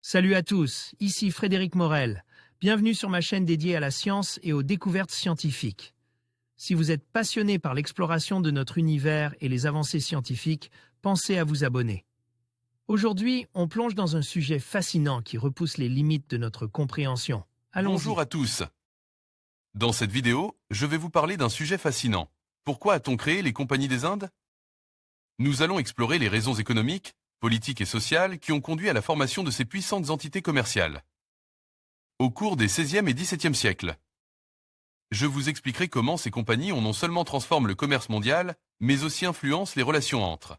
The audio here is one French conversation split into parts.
Salut à tous, ici Frédéric Morel. Bienvenue sur ma chaîne dédiée à la science et aux découvertes scientifiques. Si vous êtes passionné par l'exploration de notre univers et les avancées scientifiques, pensez à vous abonner. Aujourd'hui, on plonge dans un sujet fascinant qui repousse les limites de notre compréhension. Allons-y. Bonjour à tous. Dans cette vidéo, je vais vous parler d'un sujet fascinant. Pourquoi a-t-on créé les compagnies des Indes? Nous allons explorer les raisons économiques, politiques et sociales qui ont conduit à la formation de ces puissantes entités commerciales. Au cours des XVIe et XVIIe siècles, je vous expliquerai comment ces compagnies ont non seulement transformé le commerce mondial, mais aussi influencent les relations entre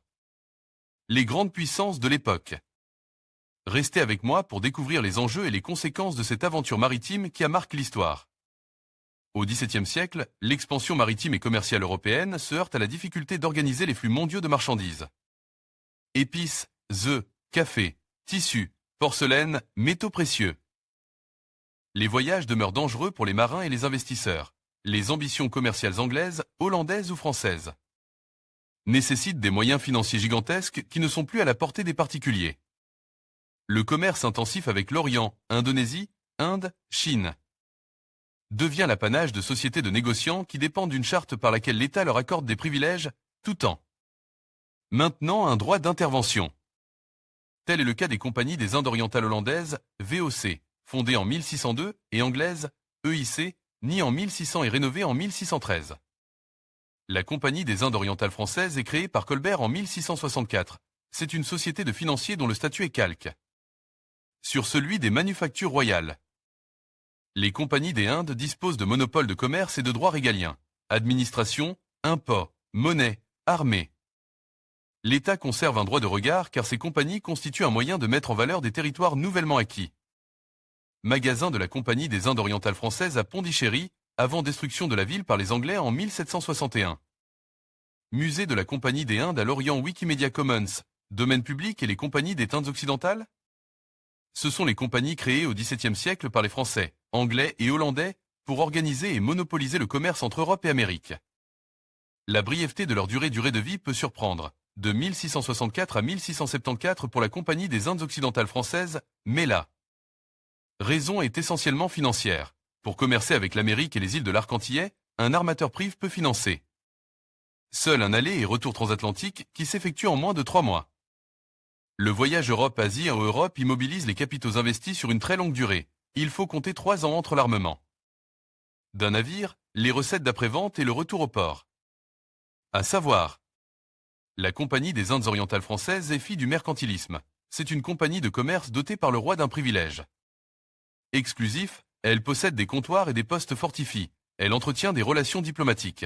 les grandes puissances de l'époque. Restez avec moi pour découvrir les enjeux et les conséquences de cette aventure maritime qui a marqué l'histoire. Au XVIIe siècle, l'expansion maritime et commerciale européenne se heurte à la difficulté d'organiser les flux mondiaux de marchandises. Épices, œufs, café, tissus, porcelaine, métaux précieux. Les voyages demeurent dangereux pour les marins et les investisseurs. Les ambitions commerciales anglaises, hollandaises ou françaises nécessitent des moyens financiers gigantesques qui ne sont plus à la portée des particuliers. Le commerce intensif avec l'Orient, Indonésie, Inde, Chine devient l'apanage de sociétés de négociants qui dépendent d'une charte par laquelle l'État leur accorde des privilèges, tout en maintenant un droit d'intervention. Tel est le cas des compagnies des Indes orientales hollandaises, VOC, fondée en 1602, et anglaise, EIC, née en 1600 et rénovée en 1613. La Compagnie des Indes orientales françaises est créée par Colbert en 1664. C'est une société de financiers dont le statut est calque sur celui des manufactures royales. Les compagnies des Indes disposent de monopoles de commerce et de droits régaliens, administration, impôts, monnaie, armée. L'État conserve un droit de regard car ces compagnies constituent un moyen de mettre en valeur des territoires nouvellement acquis. Magasin de la Compagnie des Indes orientales françaises à Pondichéry, avant destruction de la ville par les Anglais en 1761. Musée de la Compagnie des Indes à Lorient. Wikimedia Commons, domaine public et les compagnies des Indes occidentales? Ce sont les compagnies créées au XVIIe siècle par les Français, Anglais et Hollandais pour organiser et monopoliser le commerce entre Europe et Amérique. La brièveté de leur durée de vie peut surprendre. De 1664 à 1674 pour la Compagnie des Indes occidentales françaises, mais la raison est essentiellement financière. Pour commercer avec l'Amérique et les îles de l'Arc-en-Tillet, un armateur privé peut financer seul un aller et retour transatlantique qui s'effectue en moins de 3 mois. Le voyage Europe-Asie en Europe immobilise les capitaux investis sur une très longue durée. Il faut compter 3 ans entre l'armement d'un navire, les recettes d'après-vente et le retour au port. À savoir, la Compagnie des Indes orientales françaises est fille du mercantilisme. C'est une compagnie de commerce dotée par le roi d'un privilège exclusif. Elle possède des comptoirs et des postes fortifiés. Elle entretient des relations diplomatiques.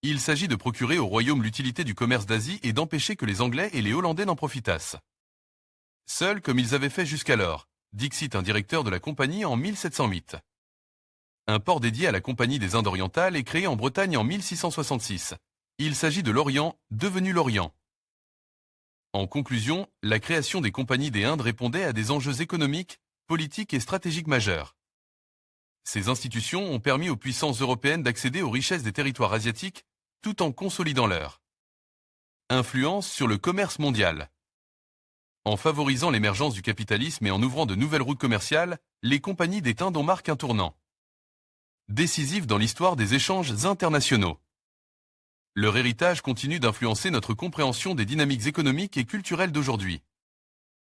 Il s'agit de procurer au royaume l'utilité du commerce d'Asie et d'empêcher que les Anglais et les Hollandais n'en profitassent seuls comme ils avaient fait jusqu'alors, dixit un directeur de la compagnie en 1708. Un port dédié à la Compagnie des Indes orientales est créé en Bretagne en 1666. Il s'agit de l'Orient, devenu l'Orient. En conclusion, la création des compagnies des Indes répondait à des enjeux économiques, politiques et stratégiques majeurs. Ces institutions ont permis aux puissances européennes d'accéder aux richesses des territoires asiatiques, tout en consolidant leur influence sur le commerce mondial. En favorisant l'émergence du capitalisme et en ouvrant de nouvelles routes commerciales, les compagnies des Indes marquent un tournant décisif dans l'histoire des échanges internationaux. Leur héritage continue d'influencer notre compréhension des dynamiques économiques et culturelles d'aujourd'hui.